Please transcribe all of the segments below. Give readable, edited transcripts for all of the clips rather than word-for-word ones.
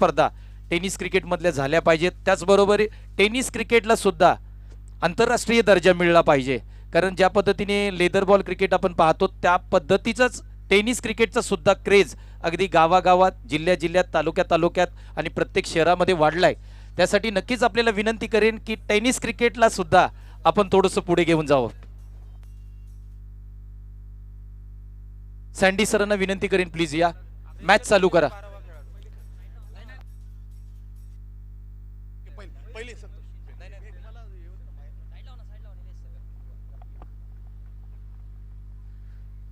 स्पर्धा टेनिस क्रिकेटमधल्या झाल्या पाहिजेत। त्याचबरोबर टेनिस क्रिकेटला सुद्धा आंतरराष्ट्रीय दर्जा मिळला पाहिजे, कारण ज्या पद्धतीने लेदर बॉल क्रिकेट आपण पाहतो त्या पद्धतीचंच टेनिस क्रिकेटचा सुद्धा क्रेज अगदी गावागावात, जिल्ह्या जिल्ह्यात, तालुक्यात तालुक्यात आणि प्रत्येक शहरामध्ये वाढलाय। त्यासाठी नक्कीच आपल्याला विनंती करेन की टेनिस क्रिकेटला सुद्धा आपण थोडंसं पुढे घेऊन जावं। सँडी सरांना विनंती करेन प्लीज या मॅच चालू करा।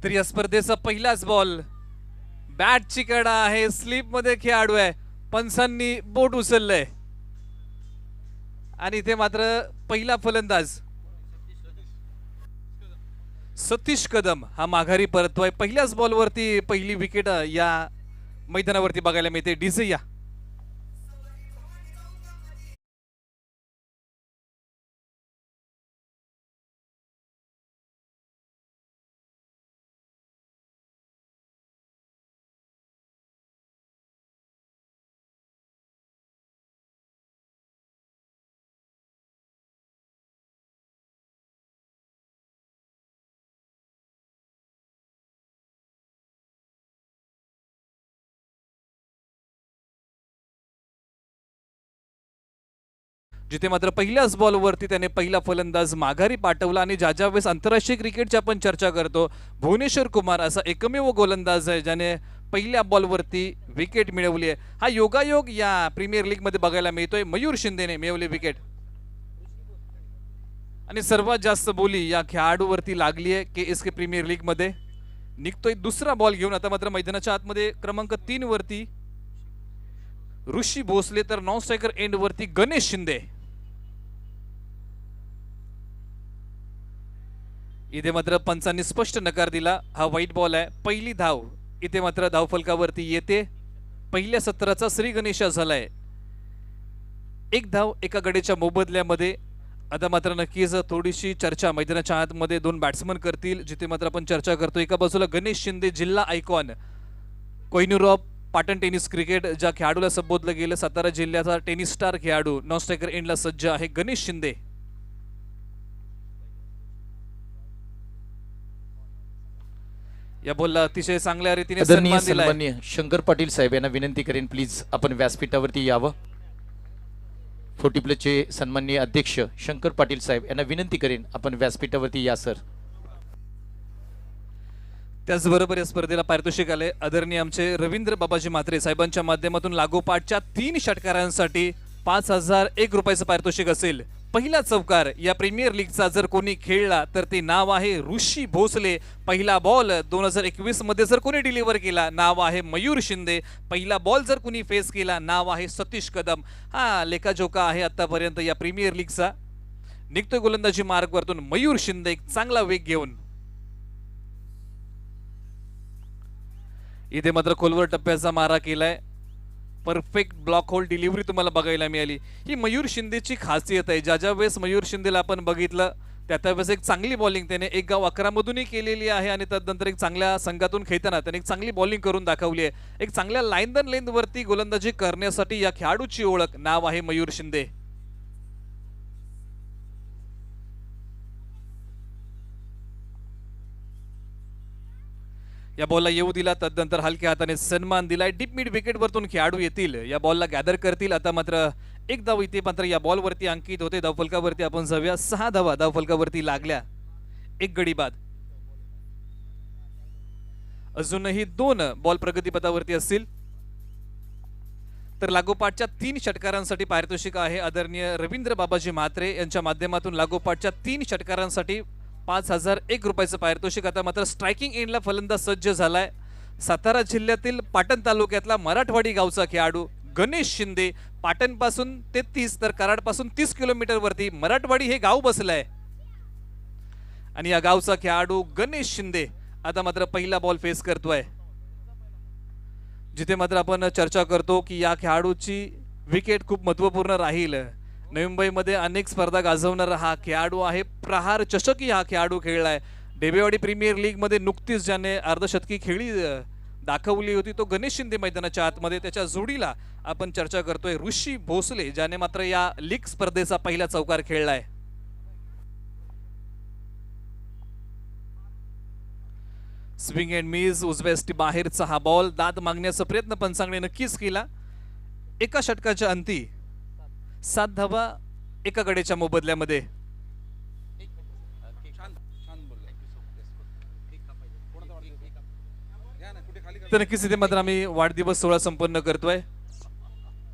तर या स्पर्धेचा पहिलाच बॉल बॅटची कडा आहे, स्लिप मध्ये खेळाडू आहे, पंचांनी बोट उचललंय आणि इथे मात्र पहिला फलंदाज सतीश कदम हा माघारी परततोय। पहिल्याच बॉलवरती पहिली विकेट या मैदानावरती बघायला मिळते। डीजे या जिथे मात्र पहिल्याच बॉलवरती त्याने पहिला फलंदाज माघारी पाठवला आणि ज्या वेळेस आंतरराष्ट्रीय क्रिकेटची आपण चर्चा करतो भुवनेश्वर कुमार असा एकमेव गोलंदाज आहे ज्याने पहिल्या बॉलवरती विकेट मिळवली आहे। हा योगायोग या प्रीमियर लीग मध्ये बघायला मिळतोय। मयूर शिंदेने मिळवली विकेट आणि सर्वात जास्त बोली या खेळाडूवरती लागली आहे KSK प्रीमियर लीग मध्ये। निघतोय दुसरा बॉल घेऊन। आता मात्र मैदानाच्या आतमध्ये क्रमांक 3 वरती ऋषी भोसले तर नॉन स्ट्रायकर एंड वरती गणेश शिंदे। इथे मात्र पंचांनी स्पष्ट नकार दिला, हा व्हाईट बॉल आहे। पहिली धाव इथे मात्र धावफलकावरती येते। पहिल्या सत्राचा श्री गणेशा झालाय, एक धाव एका गडीच्या मोबदल्यामध्ये। आता मात्र नक्कीच थोडीशी चर्चा मैदानाच्या आतमध्ये दोन बॅट्समन करतील, जिथे मात्र आपण चर्चा करतो एका बाजूला गणेश शिंदे जिल्हा icon, Kohinoor of Patan tennis cricket ज्या खेळाडूला संबोधलं गेलं, सातारा जिल्ह्याचा टेनिस स्टार खेळाडू नॉन स्ट्रायकर एंडला सज्ज आहे गणेश शिंदे। या बॉलला अतिशय चांगल्या रीतीने सन्मान दिलाय। सन्माननीय शंकर पाटील साहेब यांना विनंती करेन प्लीज आपण व्यासपीठावरती यावं। 40 प्लसचे सन्माननीय अध्यक्ष शंकर पाटील साहेब यांना विनंती करेन आपण व्यासपीठावरती या सर। त्याचबरोबर या स्पर्धेला पारितोषिक आले आदरणीय आमचे रवींद्र बाबाजी म्हात्रे साहेबांच्या माध्यमातून लागोपाठच्या 3 षटकारांसाठी 5001 रुपयाचं पारितोषिक असेल। पहिला चौकार या प्रीमियर लीगचा जर कोणी खेळला तर ते नाव आहे ऋषी भोसले। पहिला बॉल 2021 मध्ये जर कोणी डिलिव्हर केला नाव आहे मयूर शिंदे। पहिला बॉल जर कोणी फेस केला नाव आहे सतीश कदम। हा लेखाजोखा आहे आतापर्यंत या प्रीमियर लीगचा। निघतोय गोलंदाजी मार्गवरतून मयूर शिंदे एक चांगला वेग घेऊन। इथे मात्र खोलवर टप्प्याचा मारा केलाय, परफेक्ट ब्लॉक होल डिलिव्हरी तुम्हाला बघायला मिळाली। ही मयूर शिंदेची खासियत आहे। ज्या वेळेस मयूर शिंदेला आपण बघितलं त्या वेळेस एक चांगली बॉलिंग त्याने 1 गाव 11 मधूनही केलेली आहे आणि त्यानंतर एक चांगल्या संघातून खेळताना त्याने एक चांगली बॉलिंग करून दाखवली आहे। एक चांगल्या लाईन दन लेंथ वरती गोलंदाजी करण्यासाठी या खेळाडूची ओळख नाव आहे मयूर शिंदे। या बॉलला येऊ दिला, तदनंतर हलक्या हाताने सन्मान दिलाय। डीप मिड विकेट वरतून खेळाडू येतील, या बॉलला गॅदर करतील। आता मात्र एक धाव इथे मात्र या बॉल वरती अंकित होते। धावफलकावरती आपण जाऊया, 6 धावा धावफलकावरती लागल्या, एक गडी बाद। अजूनही 2 बॉल प्रगतीपथावरती असतील तर लागोपाठच्या 3 षटकारांसाठी पारितोषिक आहे आदरणीय रवींद्र बाबाजी म्हात्रे यांच्या माध्यमातून लागोपाठच्या 3 षटकारांसाठी 5001 रुपयाचं पारितोषिक। आता मात्र स्ट्रायकिंग एंडला फलंदाज सज्ज झालाय सातारा जिल्ह्यातील पाटण तालुक्यातला मराठवाडी गावचा खेळाडू गणेश शिंदे। पाटण पासून 33 तर कराड पासून 30 किलोमीटर वरती मराठवाडी हे गाव बसलंय आणि या गावचा खेळाडू गणेश शिंदे आता मात्र पहिला बॉल फेस करतोय। जिथे मात्र आपण चर्चा करतो की या खेळाडूची विकेट खूप महत्त्वपूर्ण राहील। नवी मुंबईमध्ये अनेक स्पर्धा गाजवणारा हा खेळाडू आहे। प्रहार चषकही हा खेळाडू खेळलाय। डेबेवाडी प्रीमियर लीग मध्ये नुकतीच ज्याने अर्धशतकी खेळी दाखवली होती तो गणेश शिंदे मैदानाच्या आतमध्ये. त्याच्या जोडीला आपण चर्चा करतोय ऋषी भोसले, ज्याने मात्र या लीग स्पर्धेचा पहिला चौकार खेळलाय. स्विंग अँड मिस, उजव्या बाहेरचा हा बॉल. दाद मागण्याचा प्रयत्न पंचांगणे नक्कीच केला. एका षटकाच्या अंती 7 धावा एका गडेच्या मोबदल्यामध्ये. तर नक्कीच इथे मात्र आम्ही वाढदिवस सोहळा संपन्न करतोय.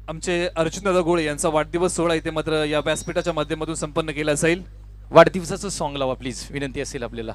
आमचे अर्जुनदादा गोळे यांचा वाढदिवस सोहळा इथे मात्र या व्यासपीठाच्या माध्यमातून संपन्न केला जाईल. वाढदिवसाचं सॉन्ग लावा प्लीज, विनंती असेल आपल्याला.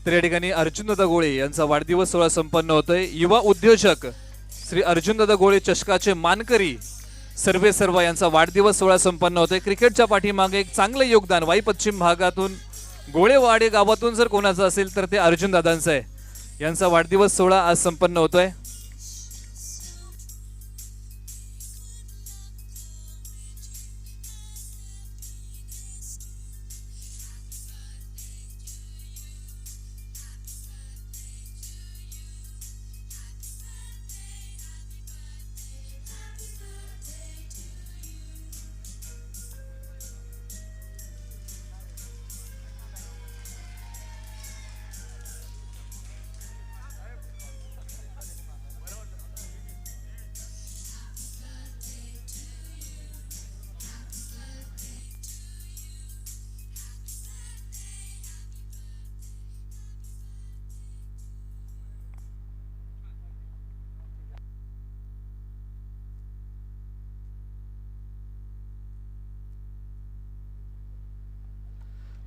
तर या ठिकाणी अर्जुनदादा गोळे यांचा वाढदिवस सोहळा संपन्न होतोय. युवा उद्योजक श्री अर्जुनदादा गोळे चषकाचे मानकरी सर्वे सर्व यांचा वाढदिवस सोहळा संपन्न होतोय. क्रिकेटच्या पाठीमागे एक चांगलं योगदान वाई पश्चिम भागातून गोळेवाडे गावातून जर कोणाचं असेल तर ते अर्जुनदादांचं आहे. यांचा वाढदिवस सोहळा आज संपन्न होतोय.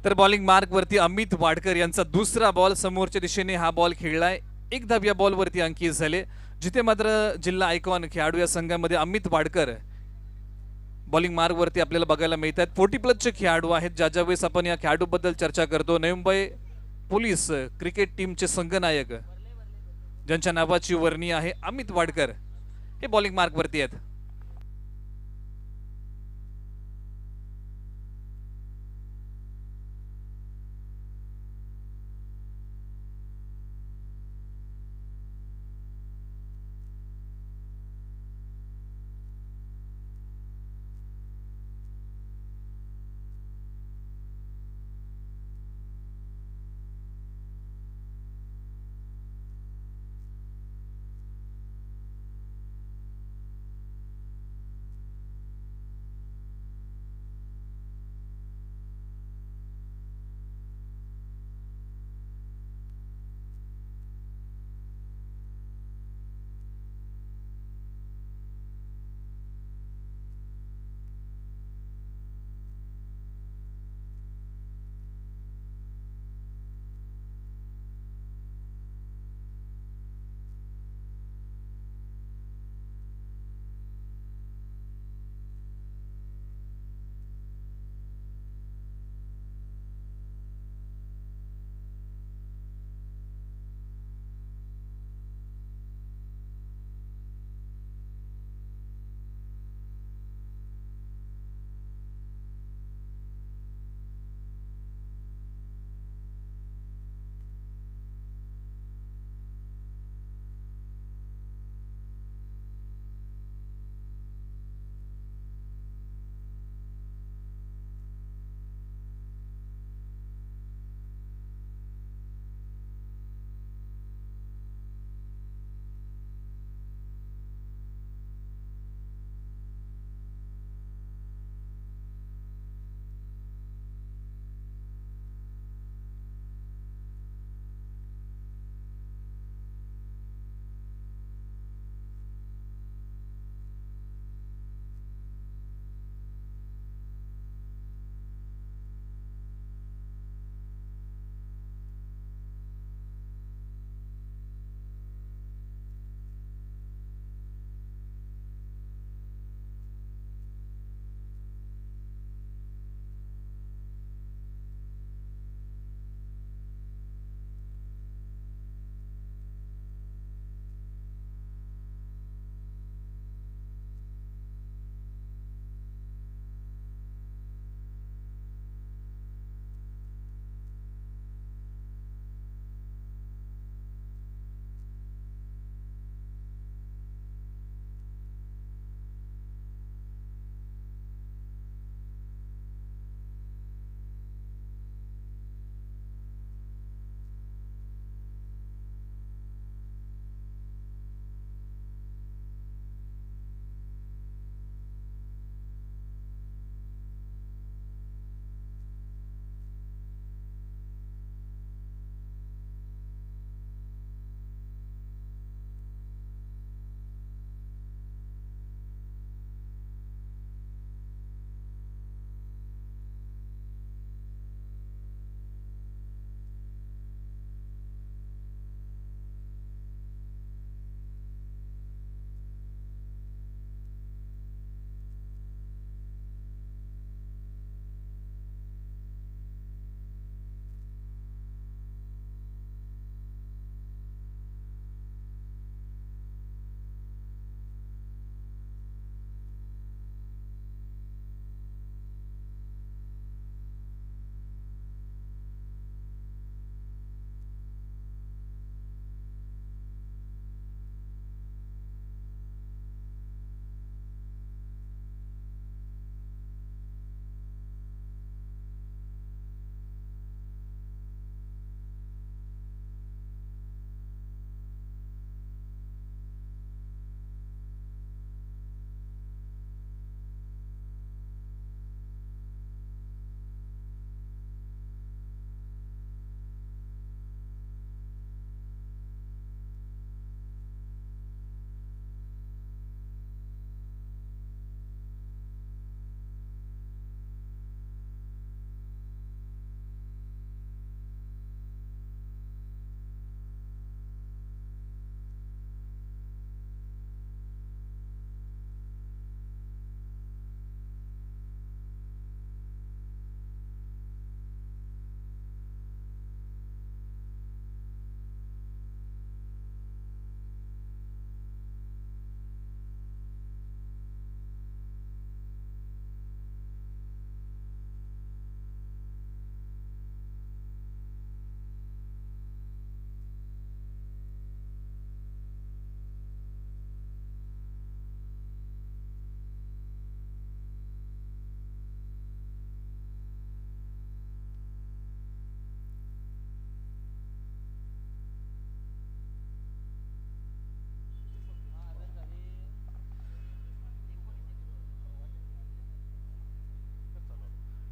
तर बॉलिंग मार्क वरती अमित वाडकर यांचा दुसरा बॉल. समोरच्या दिशेने हा बॉल खेळलाय. एक धाव या बॉल वरती अंकित झाले. जिथे मात्र जिल्हा आयकॉन खेळाडू या संघामध्ये अमित वाडकर बॉलिंग मार्क वरती आपल्याला बघायला मिळतात. 40+ खेळाडू आहेत. ज्या वेळेस आपण या खेळाडूबद्दल चर्चा करतो, नवी मुंबई पोलीस क्रिकेट टीमचे संघनायक ज्यांच्या नावाची वर्णी आहे अमित वाडकर, हे बॉलिंग मार्क वरती आहेत.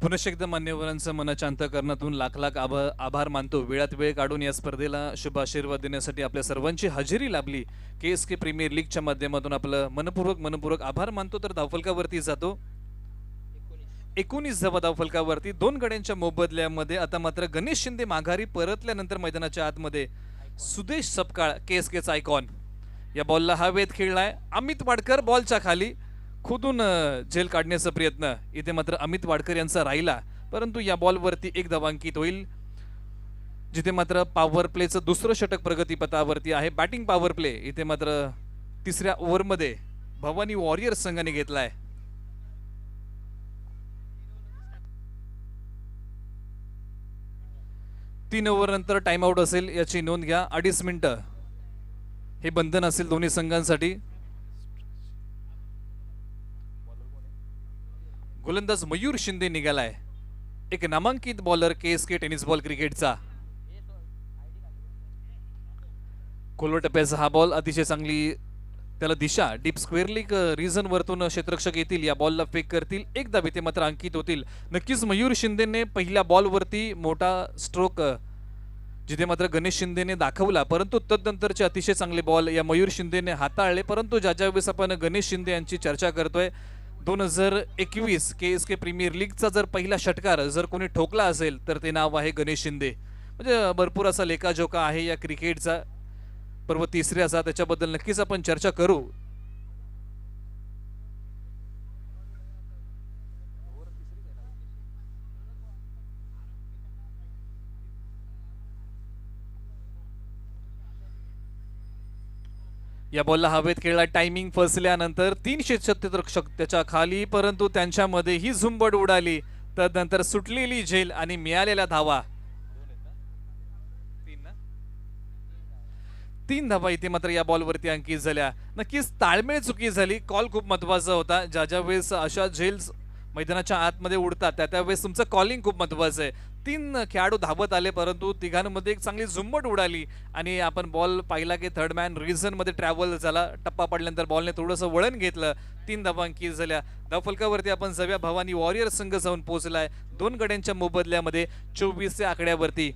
पुनश्च एकदा मान्यवरांचं मनाच्या अंतःकरणातून लाख लाख आभार मानतो. वेळात वेळ काढून या स्पर्धेला शुभ आशीर्वाद देण्यासाठी आपल्या सर्वांची हजेरी लाभली. KSK प्रीमियर लीगच्या माध्यमातून आपलं मनपूर्वक आभार मानतो. तर धावफलकावरती जातो 19 धावा धावफलकावरती 2 गड्यांच्या मोबदल्यामध्ये. आता मात्र गणेश शिंदे माघारी परतल्यानंतर मैदानाच्या आतमध्ये सुदेश सपकाळ KSKचा आयकॉन या बॉलला हवेत खेळलाय. अमित वाडकर बॉलच्या खाली खुदून झेल काढण्याचा प्रयत्न इथे मात्र अमित वाडकर यांचा राहिला, परंतु या बॉलवरती 1 धाव अंकित होईल. जिथे मात्र पॉवर प्लेचं दुसरं षटक प्रगतीपथावरती आहे. बॅटिंग पॉवर प्ले इथे मात्र तिसऱ्या ओव्हरमध्ये भवानी वॉरियर्स संघाने घेतलाय. तीन ओव्हर नंतर टाइम आउट असेल याची नोंद घ्या. 2.5 मिनिटं हे बंधन असेल दोन्ही संघांसाठी. गोलंदाज मयूर शिंदे निघालाय, एक नामांकित बॉलर KSK टेनिस बॉल क्रिकेटचा. खोलवर टप्प्याचा हा बॉल अतिशय चांगली त्याला दिशा. डीप स्क्वेअर लीग रिझन वरतून क्षेत्ररक्षक येतील, या बॉलला फेक करतील. एक धाव इथे मात्र अंकित होतील. नक्कीच मयूर शिंदेने पहिल्या बॉलवरती मोठा स्ट्रोक जिथे मात्र गणेश शिंदेने दाखवला, परंतु तदनंतरचे अतिशय चांगले बॉल या मयूर शिंदेने हाताळले. परंतु ज्या वेळेस आपण गणेश शिंदे यांची चर्चा करतोय, 2021 KSK प्रीमियर लीगचा जर पहिला षटकार जर कोणी ठोकला असेल तर ते नाव आहे गणेश शिंदे. म्हणजे भरपूर असा लेखाजोखा आहे या क्रिकेटचा. पर्व तिसऱ्याचा त्याच्याबद्दल नक्कीच आपण चर्चा करू. या बॉलला हवेत खेळला. टायमिंग फसल्यानंतर 300 क्षेत्ररक्षक त्याच्या खाली, परंतु त्यांच्यामध्ये ही झुंबड उडाली. तदनंतर सुटलेली झेल आणि मिळालेल्या धावा 3 धावा इथे मात्र या बॉलवरती अंकित झाल्या. नक्कीच ताळमेळ चुकी झाली. कॉल खूप महत्वाचा होता. ज्या वेळेस अशा झेल्स मैदानाच्या आतमध्ये उडतात त्यावेळेस तुमचं कॉलिंग खूप महत्वाचं आहे. 3 खेळाडू धावत आले, परंतु तिघांमध्ये एक चांगली झुंबड उडाली आणि आपण बॉल पाहिला की थर्ड मॅन रिझन मध्ये ट्रॅव्हल झाला. टप्पा पडल्यानंतर बॉलने थोडंसं वळण घेतलं. 3 धावा अंकित झाल्या. धावफलकावरती आपण जाऊया. भवानी वॉरियर्स संघ जाऊन पोहोचलाय 2 गड्यांच्या मोबदल्यामध्ये 24 आकड्यावरती.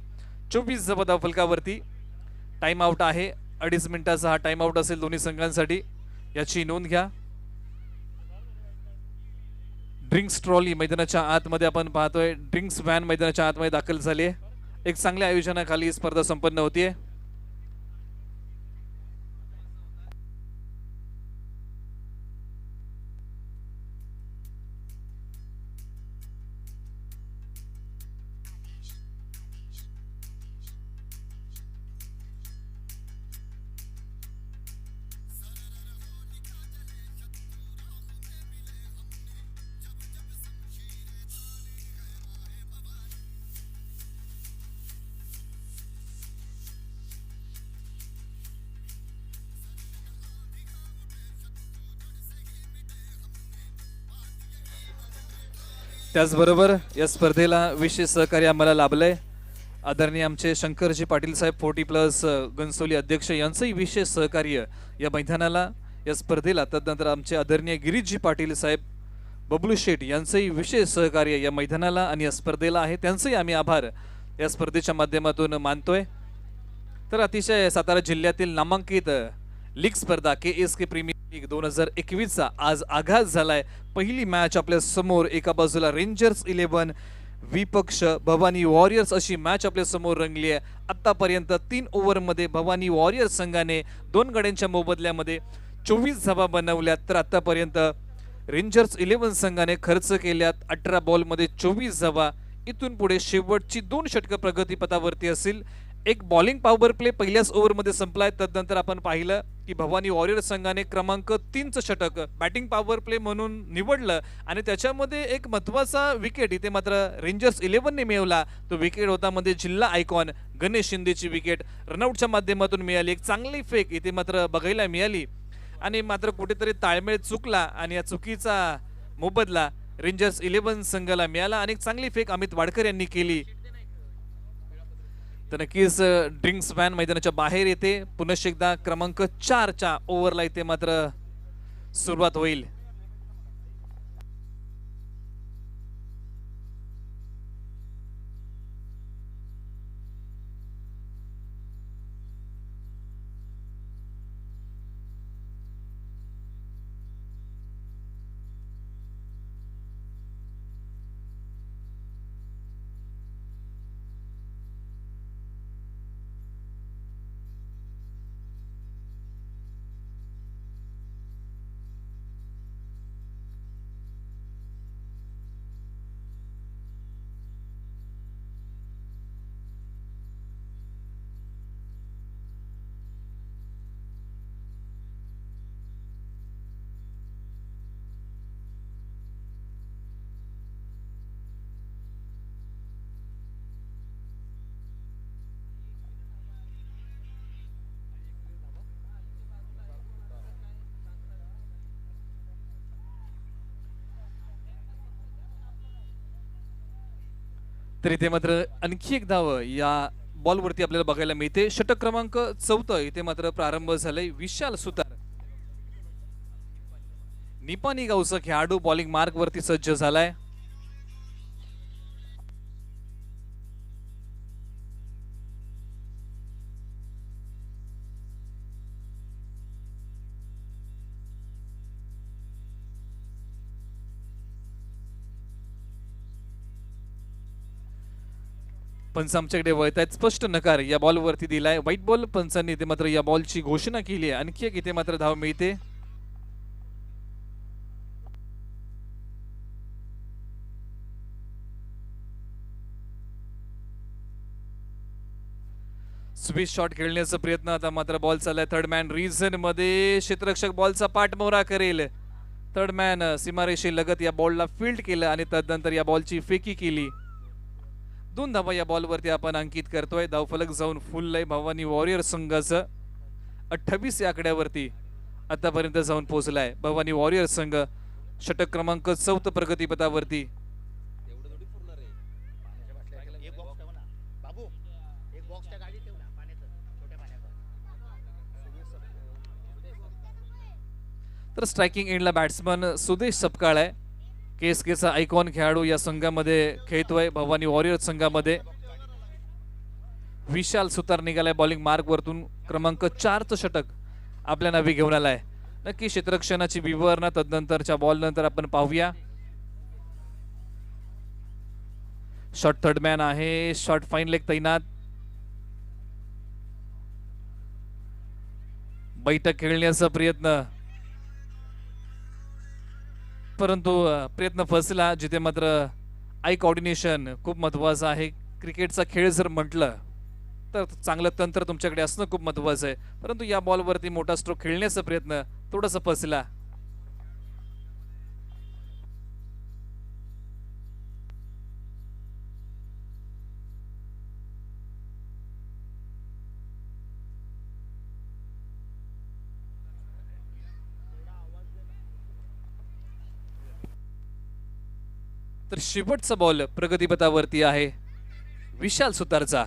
24 धावा धावफलकावरती. टाइम आउट आहे. 2.5 मिनिटाचा हा टाइम आउट असेल दोन्ही संघांसाठी, याची नोंद घ्या. ड्रिंक्स ट्रॉली मैदानाच्या आतमध्ये आपण पाहतोय. ड्रिंक्स व्हॅन मैदानाच्या आतमध्ये दाखल झाली आहे. एक चांगल्या आयोजनाखाली स्पर्धा संपन्न होतीये. त्याचबरोबर या स्पर्धेला विशेष सहकार्य आम्हाला लाभलंय. आदरणीय आमचे शंकरजी पाटील साहेब 40+ घनसोली अध्यक्ष यांचंही विशेष सहकार्य या मैदानाला, या स्पर्धेला. तदनंतर आमचे आदरणीय गिरीशजी पाटील साहेब बबलू शेठ यांचंही विशेष सहकार्य या मैदानाला आणि या स्पर्धेला आहे. त्यांचंही आम्ही आभार या स्पर्धेच्या माध्यमातून मानतोय. तर अतिशय सातारा जिल्ह्यातील नामांकित लीग स्पर्धा KSK प्रीमियर लीग 2021चा आज आघात झालाय. पहिली मॅच आपल्या समोर, एका बाजूला रेंजर्स 11 विपक्ष भवानी वॉरियर्स अशी मॅच आपल्या समोर रंगली आहे. आतापर्यंत 3 ओव्हरमध्ये भवानी वॉरियर्स संघाने 2 गड्यांच्या मोबदल्यामध्ये 24 धावा बनवल्यात. तर आतापर्यंत रेंजर्स 11 संघाने खर्च केल्यात 18 बॉलमध्ये 24 धावा. इथून पुढे शेवटची 2 षटकं प्रगतीपथावरती असतील. एक बॉलिंग पॉवर प्ले पहिल्याच ओव्हरमध्ये संपलाय. तदनंतर आपण पाहिलं की भवानी वॉरियर्स संघाने क्रमांक 3चं षटक बॅटिंग पॉवर प्ले म्हणून निवडलं आणि त्याच्यामध्ये एक महत्वाचा विकेट इथे मात्र रेंजर्स 11ने मिळवला. तो विकेट होता मध्ये जिल्हा आयकॉन गणेश शिंदेची विकेट रनआउटच्या माध्यमातून मिळाली. एक चांगली फेक इथे मात्र बघायला मिळाली आणि मात्र कुठेतरी ताळमेळ चुकला आणि या चुकीचा मोबदला रेंजर्स 11 संघाला मिळाला आणि एक चांगली फेक अमित वाडकर यांनी केली. तर नक्कीच ड्रिंक्स व्हॅन मैदानाच्या बाहेर येते. पुनश्च एकदा क्रमांक 4च्या ओव्हरला इथे मात्र सुरुवात होईल. तर इथे मात्र आणखी एक धाव या बॉलवरती आपल्याला बघायला मिळते. षटक क्रमांक 14 इथे मात्र प्रारंभ झालाय. विशाल सुतार निपाणी गावचा खेळाडू बॉलिंग मार्क वरती सज्ज झालाय. पंच आमच्याकडे वळत आहेत. स्पष्ट नकार या बॉलवरती दिलाय. व्हाईट बॉल पंचांनी इथे मात्र या बॉलची घोषणा केली आहे. आणखी एक इथे मात्र धाव मिळते. स्विच शॉट खेळण्याचा प्रयत्न आता मात्र बॉल चाललाय थर्ड मॅन रिझन मध्ये. क्षेत्ररक्षक बॉलचा पाठमोहरा करेल. थर्ड मॅन सीमारेषे लगत या बॉलला फील्ड केलं आणि तदनंतर या बॉलची फेकी केली. 2 धावा या बॉलवरती आपण अंकित करतोय. धावफलक जाऊन फुललंय भवानी वॉरियर संघाचं. 28 या आकड्यावरती आतापर्यंत जाऊन पोहोचलाय भवानी वॉरियर संघ. षटक क्रमांक 14 प्रगतीपथावरती. तर स्ट्रायकिंग एंडला बॅट्समन सुदेश सपकाळ आहे. केएसकेचा आयकॉन खेळाडू या संघामध्ये खेळतोय भवानी वॉरियर संघामध्ये. विशाल सुतार निघालाय बॉलिंग मार्क वरतून. क्रमांक 4चं षटक आपल्या नावे घेऊन आलाय. नक्की क्षेत्ररक्षणाची विवरणा तदनंतरच्या बॉल नंतर आपण पाहूया. शॉट थर्ड मॅन आहे. शॉट फाईन लेग तैनात. बैठक खेळण्याचा प्रयत्न परंतु प्रयत्न फसला. जिथे मात्र आय कोऑर्डिनेशन खूप महत्वाचं आहे. क्रिकेटचा खेळ जर म्हटलं तर चांगलं तंत्र तुमच्याकडे असणं खूप महत्वाचं आहे. परंतु या बॉलवरती मोठा स्ट्रोक खेळण्याचा प्रयत्न थोडासा फसला. तर शेवटचा बॉल प्रगतीपथावरती आहे विशाल सुतारचा.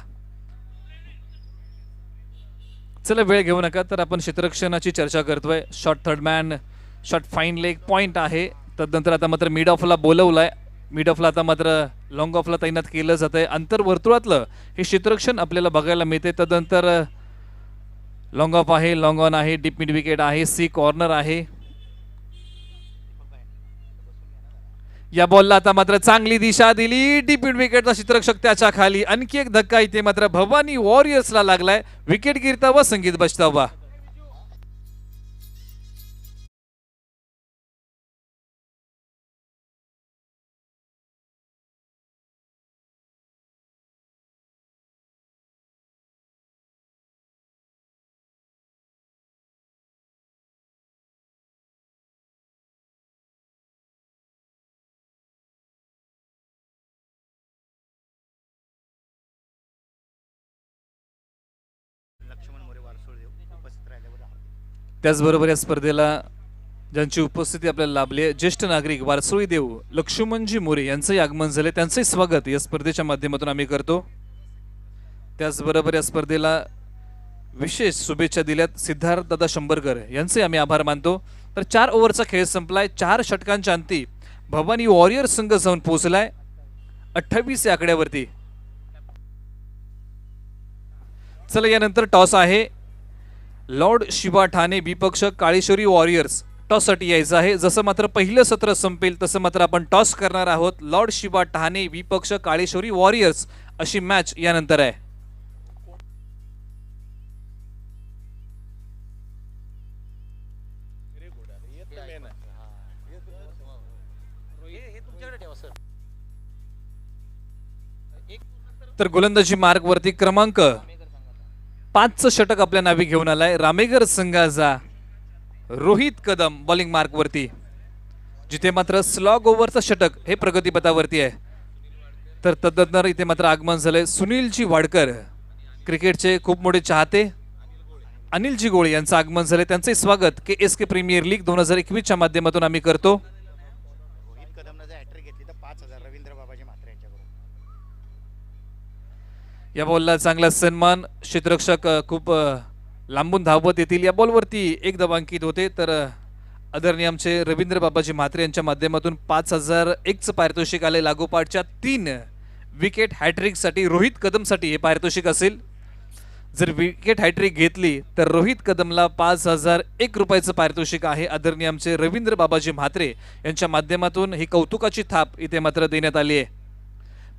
चला वेळ घेऊ नका तर आपण क्षेत्ररक्षणाची चर्चा करतोय. Shot third man. Shot fine leg point आहे. तदनंतर आता मात्र मिड ऑफला बोलवलाय. मिड ऑफला आता मात्र लॉंग ऑफला तैनात केलं जात आहे. अंतर्वर्तुळातलं हे क्षेत्ररक्षण आपल्याला बघायला मिळते. तदनंतर लॉंग ऑफ आहे. लॉंग ऑन आहे. डीप मिड विकेट आहे. सी कॉर्नर आहे. या बॉलला आता मात्र चांगली दिशा दिली. डीप मिड विकेटचा क्षेत्ररक्षक त्याच्या खाली. आणखी एक धक्का इथे मात्र भवानी वॉरियर्सला लागलाय. विकेट गिरतावा संगीत बचतावा. त्याचबरोबर या स्पर्धेला ज्यांची उपस्थिती आपल्याला लाभली आहे ज्येष्ठ नागरिक वारसोळी देव लक्ष्मणजी मोरे यांचंही आगमन झाले. त्यांचंही स्वागत या स्पर्धेच्या माध्यमातून आम्ही करतो. त्याचबरोबर या स्पर्धेला विशेष शुभेच्छा दिल्यात सिद्धार्थ दादा शंभरकर यांचे आम्ही आभार मानतो. तर 4 ओव्हरचा खेळ संपलाय. 4 षटकांच्या अंती भवानी वॉरियर संघ जाऊन पोहोचलाय 28 या आकड्यावरती. चला यानंतर टॉस आहे. लॉर्ड शिवा ठाणे विपक्ष काळेश्वरी वॉरियर्स. टॉससाठी यायचं आहे. जसं मात्र पहिलं सत्र संपेल तसं मात्र आपण टॉस करणार आहोत. लॉर्ड शिवा ठाणे विपक्ष काळेश्वरी वॉरियर्स अशी मॅच यानंतर आहे. तर गोलंदाजी मार्ग वरती क्रमांक 5चं षटक आपल्या नावे घेऊन आलाय रामेगर संघाचा रोहित कदम बॉलिंग मार्क वरती. जिथे मात्र स्लॉग ओव्हरचं षटक हे प्रगतीपथावरती आहे. तर तदनंतर इथे मात्र आगमन झालंय सुनीलजी वाडकर क्रिकेटचे खूप मोठे चाहते अनिलजी गोळे यांचं आगमन झालंय. त्यांचे स्वागत KSK प्रीमियर लीग 2021च्या माध्यमातून आम्ही करतो. या बॉलला चांगला सन्मान, क्षेत्ररक्षक खूप लांबून धावत येतील. या बॉलवरती एक धाव अंकित होते. तर आदरणीय आमचे रवींद्र बाबाजी म्हात्रे यांच्या माध्यमातून 5001चं पारितोषिक आले. लागोपाठच्या 3 विकेट हॅट्रिकसाठी रोहित कदमसाठी हे पारितोषिक असेल. जर विकेट हॅट्रिक घेतली तर रोहित कदमला 5001 रुपयाचं पारितोषिक आहे. आदरणीय आमचे रवींद्र बाबाजी म्हात्रे यांच्या माध्यमातून ही कौतुकाची थाप इथे मात्र देण्यात आली आहे.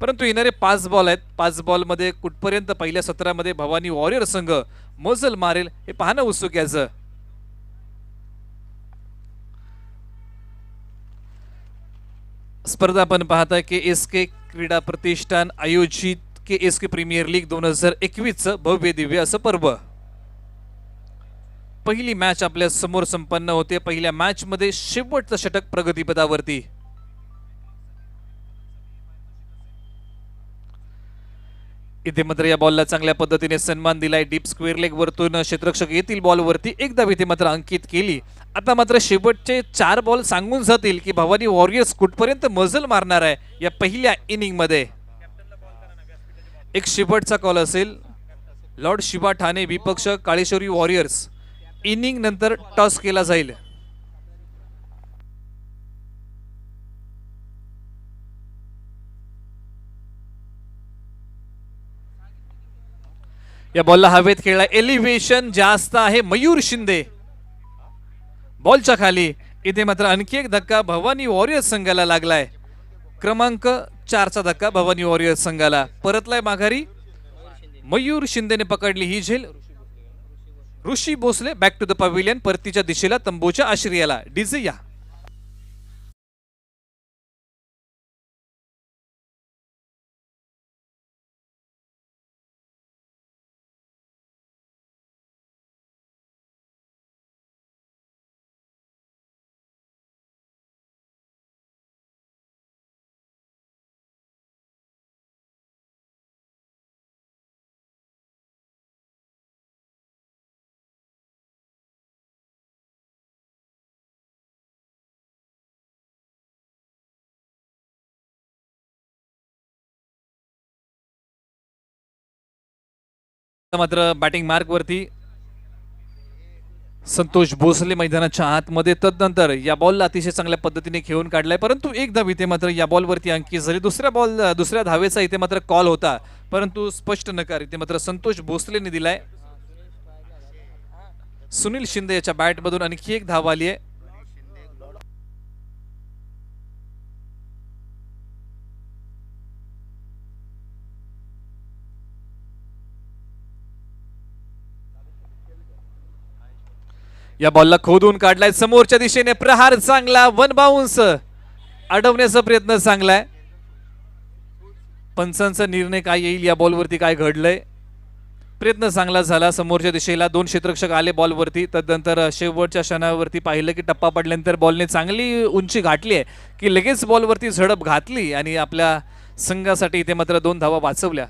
परंतु येणारे 5 बॉल आहेत. 5 बॉलमध्ये कुठपर्यंत पहिल्या सत्रामध्ये भवानी वॉरियर संघ मजल मारेल हे पाहणं उत्सुक्याचं. स्पर्धा आपण पाहताय KSK क्रीडा प्रतिष्ठान आयोजित KSK प्रीमियर लीग 2021चं भव्य दिव्य असं पर्व. पहिली मॅच आपल्या समोर संपन्न होते. पहिल्या मॅच मध्ये शेवटचं षटक प्रगतीपथावरती. इथे मात्र या बॉलला चांगल्या पद्धतीने सन्मान दिलाय. डीप स्क्वेअर लेग वरतून क्षेत्ररक्षक येतील बॉलवरती. एकदा इथे मात्र अंकित केली. आता मात्र शेवटचे 4 बॉल सांगून जातील की भवानी वॉरियर्स कुठपर्यंत मजल मारणार आहे या पहिल्या इनिंग मध्ये. एक शेवटचा कॉल असेल. लॉर्ड शिवा ठाणे विपक्ष काळेश्वरी वॉरियर्स. इनिंग नंतर टॉस केला जाईल. या बॉलला हवेत खेळला. एलिव्हेशन जास्त आहे. मयूर शिंदे बॉलच्या खाली. इथे मात्र आणखी एक धक्का भवानी वॉरियर्स संघाला लागलाय. क्रमांक 4चा धक्का भवानी वॉरियर्स संघाला. परतलाय माघारी. मयूर शिंदेने पकडली ही झेल. Rishi Bhosale back to the pavilion. परतीच्या दिशेला तंबूच्या आश्रयाला. डीजे या. मात्र बॅटिंग मार्क वरती संतोष भोसले मैदानाच्या आतमध्ये. तदनंतर या बॉलला अतिशय चांगल्या पद्धतीने खेळून काढलाय. परंतु एक धाव इथे मात्र या बॉलवरती अंकित झाली. दुसऱ्या धावेचा इथे मात्र कॉल होता परंतु स्पष्ट नकार इथे मात्र संतोष भोसलेने दिलाय. सुनील शिंदे याच्या बॅट मधून आणखी एक धाव आली आहे. या बॉलला खोदून काढलाय. समोरच्या दिशेने प्रहार चांगला. 1 बाउन्स. अडवण्याचा प्रयत्न चांगलाय. पंचांचा निर्णय काय येईल या बॉलवरती काय घडलंय. प्रयत्न चांगला झाला. समोरच्या दिशेला 2 क्षेत्ररक्षक आले बॉलवरती. तदनंतर शेवटच्या क्षणावरती पाहिलं की टप्पा पडल्यानंतर बॉलने चांगली उंची गाठली आहे की लगेच बॉलवरती झडप घातली आणि आपल्या संघासाठी इथे मात्र 2 धावा वाचवल्या.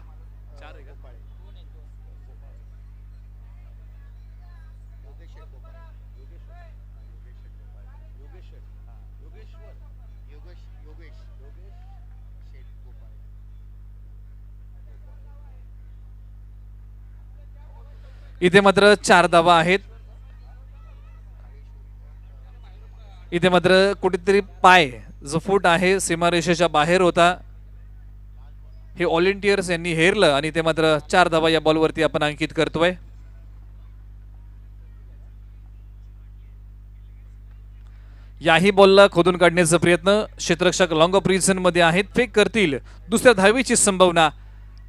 इथे मात्र 4 धावा आहेत. इथे मात्र कुठेतरी पाय जो फूट आहे सीमारेषेच्या बाहेर होता हे ऑलिंटियर्स यांनी हेरलं आणि ते मात्र 4 धावा या बॉलवरती आपण अंकित करतोय. याही बॉलला खोदून काढण्याचा प्रयत्न. क्षेत्ररक्षक लॉंग ऑफ रिझन मध्ये आहेत. फेक करतील. दुसऱ्या धावेची संभावना.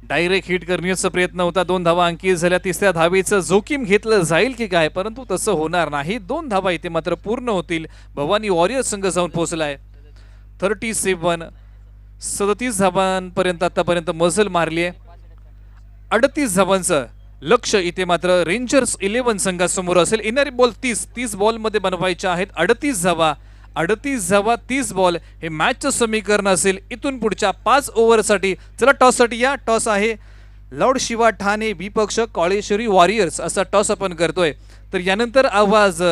डायरेक्ट हिट करण्याचा प्रयत्न होता. 2 धावा अंकित झाल्या. तिसऱ्या धावेचं जोखीम घेतलं जाईल की काय परंतु तसं होणार नाही. 2 धावा इथे मात्र पूर्ण होतील. भवानी वॉरियर्स संघ जाऊन पोहोचलाय. 37 धावांपर्यंत आतापर्यंत मजल मारली आहे. 38 धावांचं लक्ष इथे मात्र रेंजर्स 11 संघासमोर असेल. येणारी बॉल 30 बॉल मध्ये बनवायच्या आहेत. 38 धावा 30 बॉल हे मॅचचं समीकरण असेल इथून पुढच्या 5 ओव्हरसाठी. चला टॉससाठी या. टॉस आहे लॉर्ड शिवा ठाणे विपक्ष काळेश्वरी वॉरियर्स असा टॉस आपण करतोय. तर यानंतर आवाज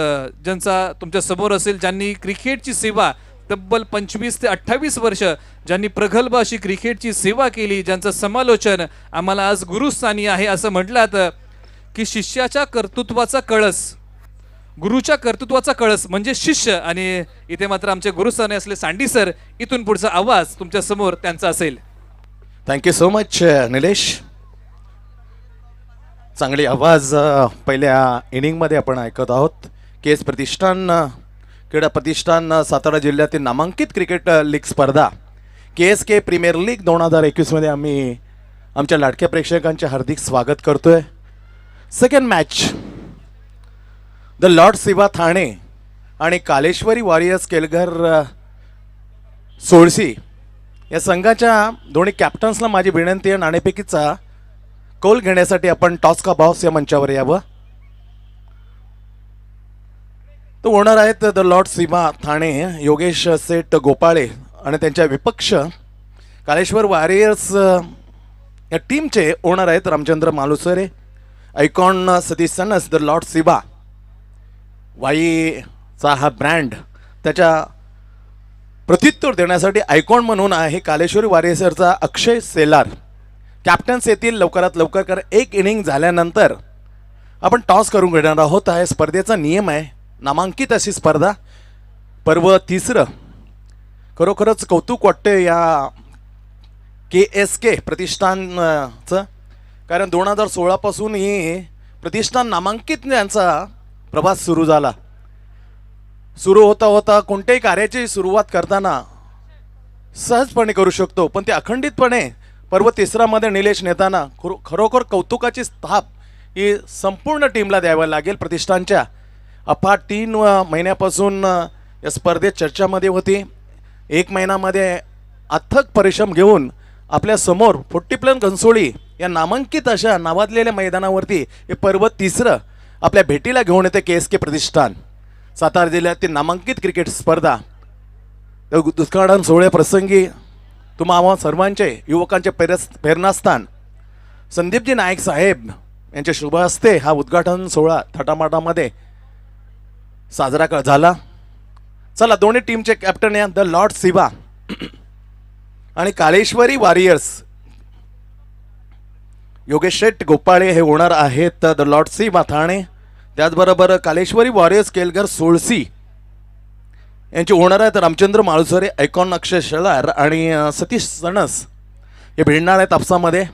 ज्यांचा तुमच्या समोर असेल ज्यांनी क्रिकेटची सेवा तब्बल 25 ते 28 वर्ष ज्यांनी प्रगल्भ अशी क्रिकेटची सेवा केली, ज्यांचं समालोचन आम्हाला आज गुरुस्थानी आहे असं म्हटलं जातं की शिष्याच्या कर्तृत्वाचा कळस, गुरुच्या कर्तृत्वाचा कळस म्हणजे शिष्य. आणि इथे मात्र आमचे गुरुस्थानी असले सांडी सर, इथून पुढचा आवाज तुमच्या समोर त्यांचा असेल. Thank you so much Nilesh. चांगली आवाज पहिल्या इनिंगमध्ये आपण ऐकत आहोत. केस प्रतिष्ठान क्रीडा प्रतिष्ठान सातारा जिल्ह्यातील नामांकित क्रिकेट लीग स्पर्धा KSK प्रीमियर लीग 2021मध्ये आम्ही आमच्या लाडक्या प्रेक्षकांचे हार्दिक स्वागत करतोय. सेकंड मॅच द लॉर्ड सिवा ठाणे आणि कालेश्वरी वॉरियर्स केलघर सोळसी या संघाच्या दोन्ही कॅप्टन्सला माझी विनंती आहे, नाणेफेकीचा कौल घेण्यासाठी आपण टॉस का बॉस या मंचावर यावं. तो होणार आहेत द लॉर्ड सीमा ठाणे योगेश सेठ गोपाळे आणि त्यांच्या विपक्ष कालेश्वर वॉरियर्स या टीमचे ओनर आहेत रामचंद्र मालुसरे. आयकॉन सतीश सनस द लॉर्ड सिबा वाईचा हा ब्रँड त्याच्या प्रत्युत्तर देण्यासाठी आयकॉन म्हणून आहे कालेश्वरी वॉरियर्सचा अक्षय सेलार. कॅप्टन्स येतील लवकरात लवकर, कारण एक इनिंग झाल्यानंतर आपण टॉस करून घेणार आहोत. हा स्पर्धेचा नियम आहे, नामांकित अशी स्पर्धा, पर्व तिसरं. खरोखरच कौतुक वाटते या KSK प्रतिष्ठानचं, कारण 2016पासून ही प्रतिष्ठान नामांकित यांचा प्रवास सुरू झाला. सुरू होता होता कोणत्याही कार्याची सुरुवात करताना सहजपणे करू शकतो, पण ते अखंडितपणे पर्व तिसरामध्ये निलेश नेताना खरोखर कौतुकाची स्थाप ही संपूर्ण टीमला द्यावी लागेल. प्रतिष्ठानच्या अफाट 3 महिन्यापासून या स्पर्धेत चर्चामध्ये होती. 1 महिन्यामध्ये अथक परिश्रम घेऊन आपल्या समोर 40+ घनसोळी या नामांकित अशा नावाजलेल्या मैदानावरती हे पर्व तिसरं आपल्या भेटीला घेऊन येते KSK प्रतिष्ठान. सातारा जिल्ह्यातील नामांकित क्रिकेट स्पर्धा उद्घाटन सोहळ्याप्रसंगी तुम्हा सर्वांचे युवकांचे प्रेरणास्थान संदीपजी नाईक साहेब यांच्या शुभ हस्ते हा उद्घाटन सोहळा थाटामाटामध्ये साजरा झाला. चला, दोन्ही टीमचे कॅप्टन या द लॉर्ड सिवा आणि कालेश्वरी वॉरियर्स योगेश शेठ गोपाळे हे होणार आहेत द लॉर्ड सिवा ठाणे. त्याचबरोबर कालेश्वरी वॉरियर्स केलघर सोळसी यांचे ओनर आहेत रामचंद्र माळुसरे, आयकॉन अक्षय शेलार आणि सतीश सणस हे भिडणार आहेत आपसामध्ये.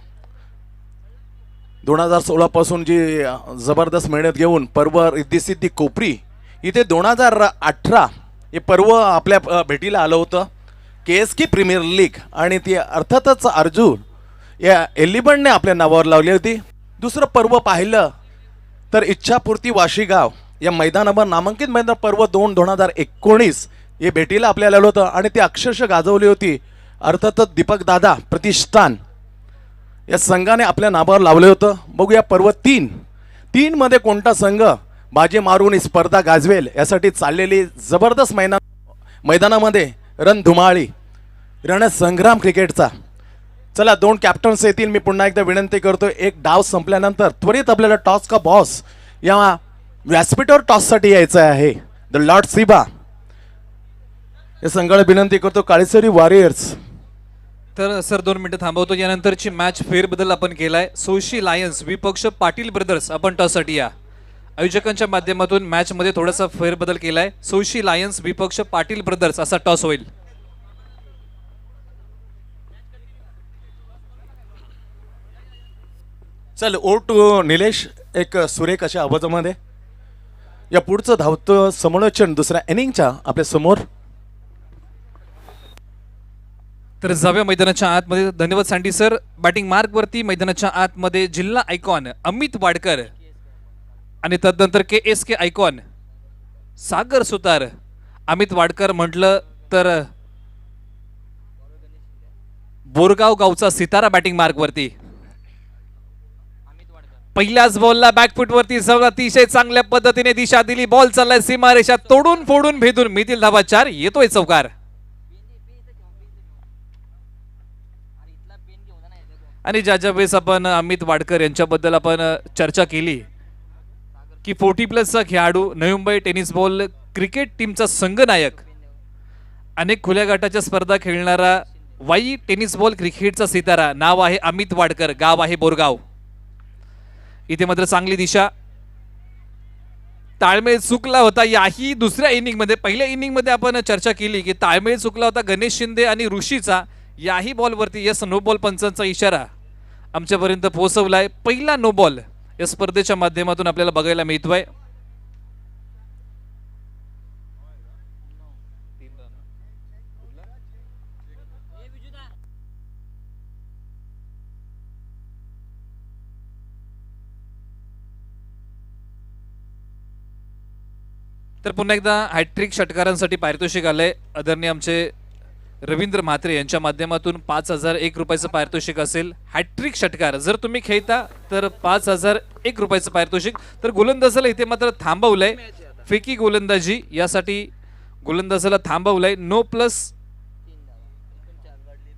2016पासून जी जबरदस्त मेहनत घेऊन पर्व रिद्धिसिद्धी कोपरी इथे 2018 हे पर्व आपल्या भेटीला आलं होतं. KSK प्रीमियर लीग आणि ती अर्थातच अर्जुन या एलिबनने आपल्या नावावर लावली होती. दुसरं पर्व पाहिलं तर इच्छापूर्ती वाशीगाव या मैदानावर नामांकित मैदान पर्व 2019 हे भेटीला आपल्याला आलं होतं आणि ती अक्षरशः गाजवली होती. अर्थातच दीपक दादा प्रतिष्ठान या संघाने आपल्या नावावर लावले होतं. बघूया पर्व 3 मध्ये कोणता संघ बाजी मारून ही स्पर्धा गाजवेल यासाठी चाललेली जबरदस्त मैदानामध्ये रणधुमाळी रणसंग्राम क्रिकेटचा. चला, 2 कॅप्टन्स येतील. मी पुन्हा एकदा विनंती करतो, एक डाव संपल्यानंतर त्वरित आपल्याला टॉस का बॉस या व्यासपीठावर टॉससाठी यायचं आहे. द लॉर्ड सिबा या संघाला विनंती करतो काळेश्वरी वॉरियर्स. तर सर 2 मिनिटं थांबवतो. यानंतरची मॅच फेरबदल आपण केलाय. सोशी लायन्स विपक्ष पाटील ब्रदर्स, आपण टॉससाठी या. आयोजकांच्या माध्यमातून मॅचमध्ये थोडासा फेरबदल केलाय. सोशी लायन्स विपक्ष पाटील ब्रदर्स असा टॉस होईल. चल, ओ टू निलेश एक सुरेख अशा आवाजामध्ये या पुढचं धावतं समालोचन दुसऱ्या इनिंगच्या आपल्या समोर. तर जाऊया मैदानाच्या आतमध्ये. धन्यवाद सँडी सर. बॅटिंग मार्कवरती मैदानाच्या आतमध्ये जिल्हा आयकॉन अमित वाडकर आणि तदनंतर KSK आयकॉन सागर सुतार. अमित वाडकर म्हटलं तर बोरगाव गावचा सितारा बॅटिंग मार्कवरती. पहिल्याच बॉलला बॅकफुटवरती जाऊन अतिशय चांगल्या पद्धतीने दिशा दिली. बॉल चाललाय सीमारेषा तोडून फोडून भेदून मितील धावा 4. येतोय चौकार. आणि ज्या वेळेस आपण अमित वाडकर यांच्याबद्दल आपण चर्चा केली की 40+ चा खेळाडू, Navi Mumbai tennis ball cricket टीमचा संघनायक अनेक खुल्या गटाच्या स्पर्धा खेळणारा वाई टेनिस बॉल क्रिकेटचा सितारा, नाव आहे अमित वाडकर, गाव आहे बोरगाव. इथे मात्र चांगली दिशा, ताळमेळ चुकला होता याही दुसऱ्या इनिंग मध्ये. पहिल्या इनिंग मध्ये आपण चर्चा केली की ताळमेळ चुकला होता गणेश शिंदे आणि ऋषीचा, याही बॉलवरती यस नो बॉल पंचांचा इशारा आमच्यापर्यंत पोहोचवलाय. पहिला नो बॉल या स्पर्धेच्या माध्यमातून आपल्याला बघायला मिळतोय. तर पुन्हा एकदा हॅट्रिक षटकारांसाठी पारितोषिक आलंय. आदरणीय आमचे रवींद्र म्हात्रे यांच्या माध्यमातून 5,001 रुपयाचं पारितोषिक असेल. हॅट्रिक षटकार जर तुम्ही खेळता तर 5,001 रुपयाचं पारितोषिक. तर गोलंदाजाला इथे मात्र थांबवलंय, फेकी गोलंदाजी यासाठी गोलंदाजाला थांबवलंय. नो प्लस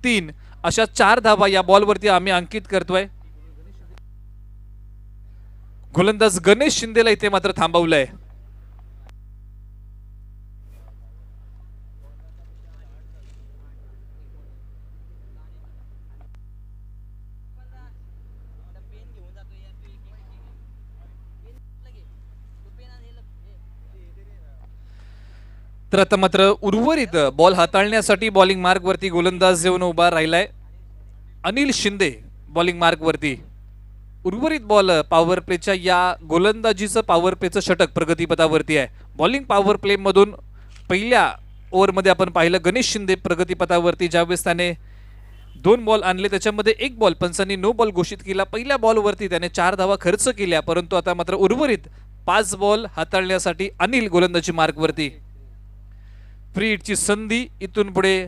3 अशा 4 धावा या बॉलवरती आम्ही अंकित करतोय. गोलंदाज गणेश शिंदेला इथे मात्र थांबवलंय. तर आता मात्र उर्वरित बॉल हाताळण्यासाठी बॉलिंग मार्क वरती गोलंदाज येऊन उभा राहिलाय. अनिल शिंदे बॉलिंग मार्क वरती. उर्वरित बॉल पॉवर प्लेच्या या गोलंदाजीचं पॉवर प्लेचं षटक प्रगतीपथावरती आहे. बॉलिंग पॉवर प्ले मधून पहिल्या ओव्हरमध्ये आपण पाहिलं गणेश शिंदे प्रगतीपथावरती, ज्यावेळेस त्याने 2 बॉल आणले त्याच्यामध्ये 1 बॉल पंचांनी नो बॉल घोषित केला. पहिल्या बॉलवरती त्याने 4 धावा खर्च केल्या, परंतु आता मात्र उर्वरित 5 बॉल हाताळण्यासाठी अनिल गोलंदाजी मार्क वरती. फ्री हिटची संधी, इथून पुढे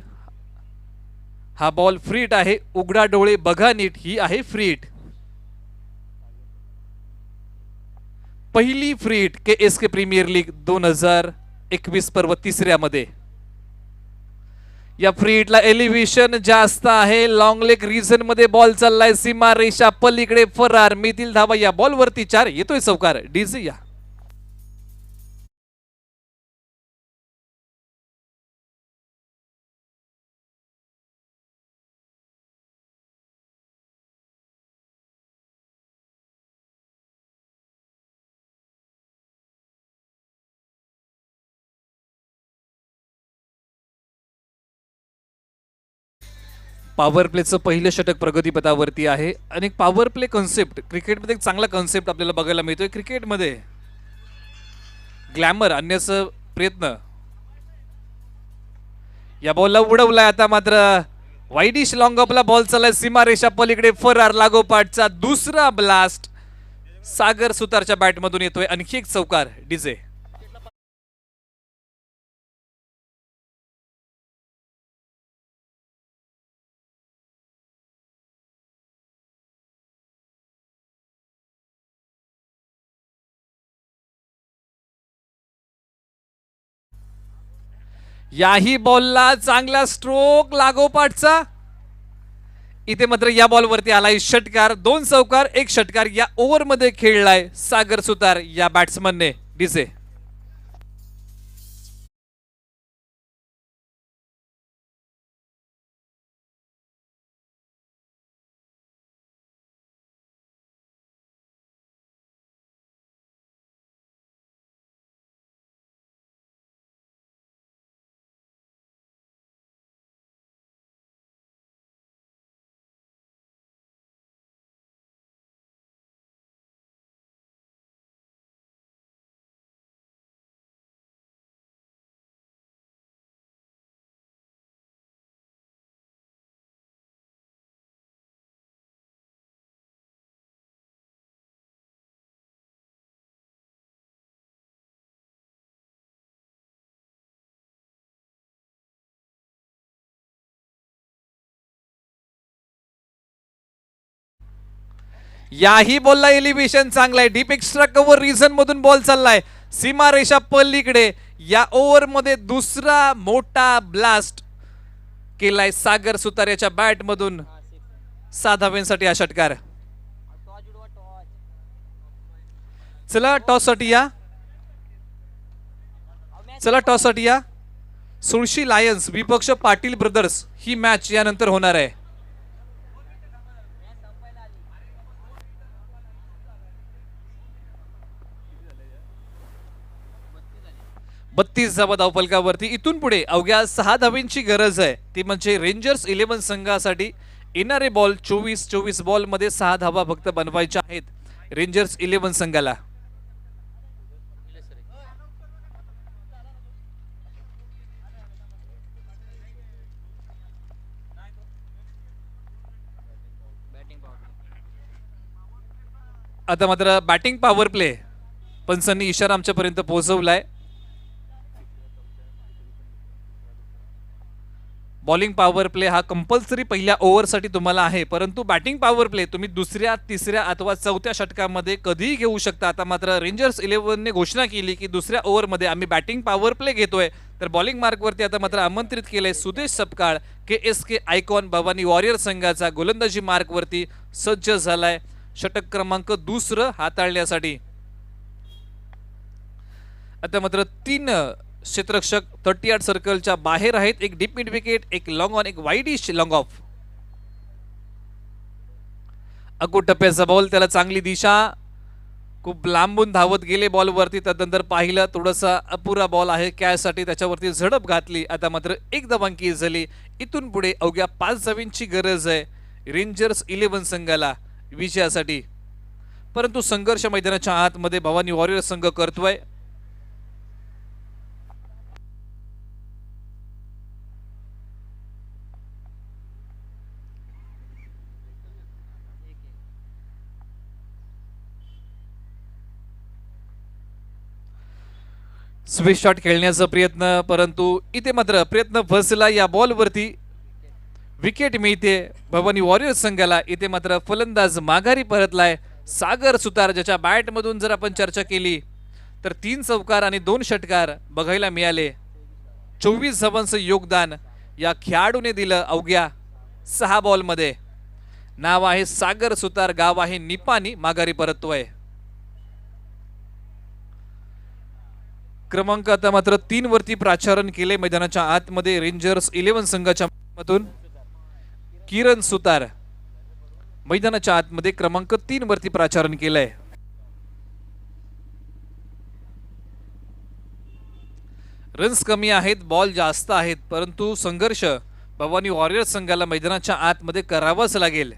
हा बॉल फ्री हिट आहे. उघडा डोळे बघा नीट, ही आहे फ्री हिट. पहिली free hit KSK premier league 2021 पर्व तिसऱ्यामध्ये. या फ्री हिटला एलिव्हेशन जास्त आहे. लॉंग लेग रिजन मध्ये बॉल चाललाय, सीमा रेषा पलीकडे फरार. मितील धावा या बॉलवरती 4. येतोय चौकार. डीजे या. पॉवर प्लेचं पहिलं षटक प्रगतीपथावरती आहे. आणि पॉवर प्ले कन्सेप्ट क्रिकेटमध्ये एक चांगला कन्सेप्ट आपल्याला बघायला मिळतोय. क्रिकेटमध्ये ग्लॅमर आणण्याचा प्रयत्न. या बॉलला उडवलाय, आता मात्र वाईडिश लॉंग ऑफला बॉल चाललाय, सीमा रेषा पलीकडे फरार. लागोपाठचा दुसरा ब्लास्ट सागर सुतारच्या बॅटमधून येतोय. आणखी एक चौकार. डीजे. याही बॉलला चांगला स्ट्रोक लागोपाठचा. इथे मात्र या बॉलवरती आलाय षटकार. 2 चौकार 1 षटकार या ओव्हरमध्ये खेळलाय सागर सुतार या बॅट्समनने. डीजे. याही बॉलला एलिव्हेशन चांगलाय. डीप एक्स्ट्रा कव्हर रिझन मधून बॉल चाललाय, सीमा रेषा पलीकडे. या ओव्हर मध्ये दुसरा मोठा ब्लास्ट केलाय सागर सुतार याच्या बॅट मधून. 6 धाव्यांसाठी हा षटकार. चला टॉस साठी या. सुळशी लायन्स विपक्ष पाटील ब्रदर्स ही मॅच यानंतर होणार आहे. 32 धावा धावफलकावरती. इथून पुढे अवघ्या 6 धावींची गरज आहे, ती म्हणजे रेंजर्स 11 संघासाठी. येणारे बॉल 24 बॉल मध्ये 6 धावा फक्त बनवायच्या आहेत रेंजर्स 11 संघाला. आता मात्र बॅटिंग पॉवर प्ले पंचांनी इशारा आमच्यापर्यंत पोहोचवलाय. बॉलिंग पॉवर प्ले हा कंपल्सरी पहिल्या ओव्हरसाठी तुम्हाला आहे, परंतु बॅटिंग पॉवर प्ले तुम्ही दुसऱ्या, तिसऱ्या अथवा चौथ्या षटकामध्ये कधीही घेऊ शकता. आता मात्र रेंजर्स 11ने घोषणा केली की दुसऱ्या ओव्हरमध्ये आम्ही बॅटिंग पॉवर प्ले घेतोय. तर बॉलिंग मार्कवरती आता मात्र आमंत्रित केलंय Sudesh Sapkal. KSK icon Bhavani warrior संघाचा गोलंदाजी मार्कवरती सज्ज झालाय षटक क्रमांक 2 हाताळण्यासाठी. आता मात्र 3 क्षेत्ररक्षक 38 सर्कलच्या बाहेर आहेत. एक डीप मिड विकेट, एक लॉंग ऑन, एक वाईडिश लॉंग ऑफ. अकूट टप्प्याचा बॉल, त्याला चांगली दिशा, खूप लांबून धावत गेले बॉलवरती. त्यानंतर पाहिलं थोडासा अपुरा बॉल आहे कॅचसाठी, त्याच्यावरती झडप घातली. आता मात्र 1 धावांकी झाली. इथून पुढे अवघ्या 5 धावींची गरज आहे रेंजर्स 11 संघाला विजयासाठी. परंतु संघर्ष मैदानाच्या आतमध्ये भवानी वॉरियर संघ करतोय. स्विच शॉट खेळण्याचा प्रयत्न, परंतु इथे मात्र प्रयत्न फसला. या बॉलवरती विकेट मिळते भवानी वॉरियर संघाला. इथे मात्र फलंदाज माघारी परतलाय सागर सुतार, ज्याच्या बॅटमधून जर आपण चर्चा केली तर 3 चौकार आणि 2 षटकार बघायला मिळाले. 24 धावांचं योगदान या खेळाडूने दिलं अवघ्या 6 बॉलमध्ये. नाव आहे सागर सुतार, गाव आहे निपाणी, माघारी परततोय. क्रमांक आता मात्र 3 वरती प्राचारण केले मैदानाच्या आतमध्ये रेंजर्स 11 संघाच्या माध्यमातून. किरण सुतार मैदानाच्या आतमध्ये क्रमांक 3 वरती प्राचारण केलंय. रन्स कमी आहेत, बॉल जास्त आहेत, परंतु संघर्ष भवानी वॉरियर संघाला मैदानाच्या आतमध्ये करावाच लागेल.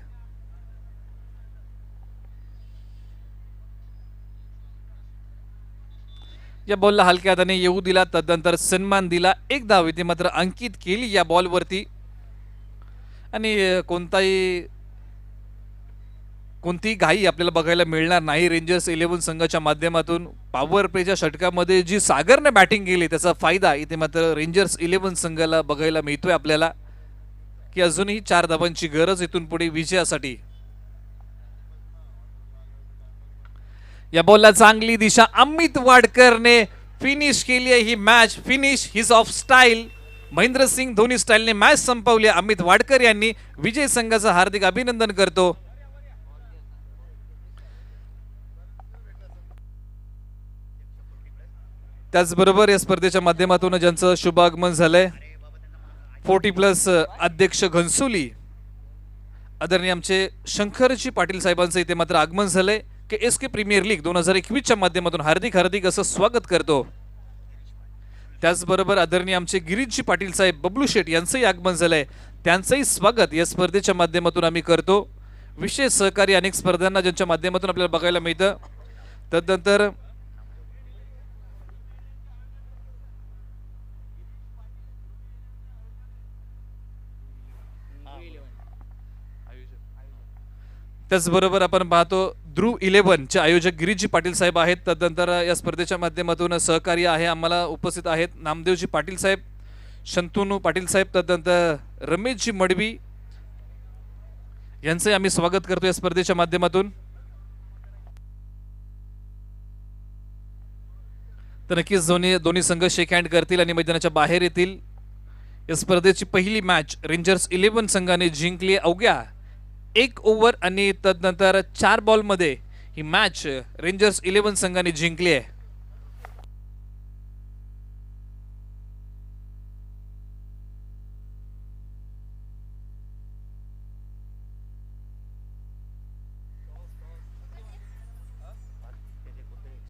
या बॉलला हलक्या हाताने येऊ दिला, तदनंतर सन्मान दिला. 1 धाव इथे मात्र अंकित केली या बॉलवरती. आणि कोणतीही घाई आपल्याला बघायला मिळणार नाही रेंजर्स 11 संघाच्या माध्यमातून. पॉवर प्लेच्या षटकामध्ये जी सागरने बॅटिंग केली त्याचा फायदा इथे मात्र रेंजर्स 11 संघाला बघायला मिळतोय आपल्याला, की अजूनही 4 धावांची गरज इथून पुढे विजयासाठी. या बॉलला चांगली दिशा, अमित वाडकरने फिनिश केली आहे ही match. Finish his off style, Mahendrasingh Dhoni स्टाईलने मॅच संपवली. अमित वाडकर यांनी विजय संघाचं हार्दिक अभिनंदन करतो. त्याचबरोबर या स्पर्धेच्या माध्यमातून ज्यांचं शुभ आगमन झालंय 40+ अध्यक्ष घनसोली आदरणीय आमचे शंकरजी पाटील साहेबांचं इथे मात्र आगमन झालंय. KSK प्रीमियर लीग 2021 च्या माध्यमातून हार्दिक असं स्वागत करतो. त्याचबरोबर आदरणीय आमचे गिरीशजी पाटील साहेब बबलू शेठ यांचंही आगमन झालंय, त्यांचंही स्वागत या स्पर्धेच्या माध्यमातून आम्ही करतो. विशेष सहकारी अनेक स्पर्धांना ज्यांच्या माध्यमातून आपल्याला बघायला मिळतं. तदनंतर त्याचबरोबर आपण पाहतो ध्रुव 11 चे आयोजक गिरीशजी पाटील साहेब आहेत. तदनंतर या स्पर्धेच्या माध्यमातून सहकार्य आहे आम्हाला उपस्थित आहेत नामदेवजी पाटील साहेब, शंतनू पाटील साहेब, तदनंतर रमेशजी मडवी यांचे आम्ही स्वागत करतो या स्पर्धेच्या माध्यमातून. तर नक्कीच दोन्ही संघ शेक हँड करतील आणि मैदानाच्या बाहेर येतील. या स्पर्धेची पहिली मॅच रेंजर्स 11 संघाने जिंकली. अवघ्या 1 ओव्हर आणि तदनंतर 4 बॉलमध्ये ही मॅच रेंजर्स 11 संघाने जिंकली आहे.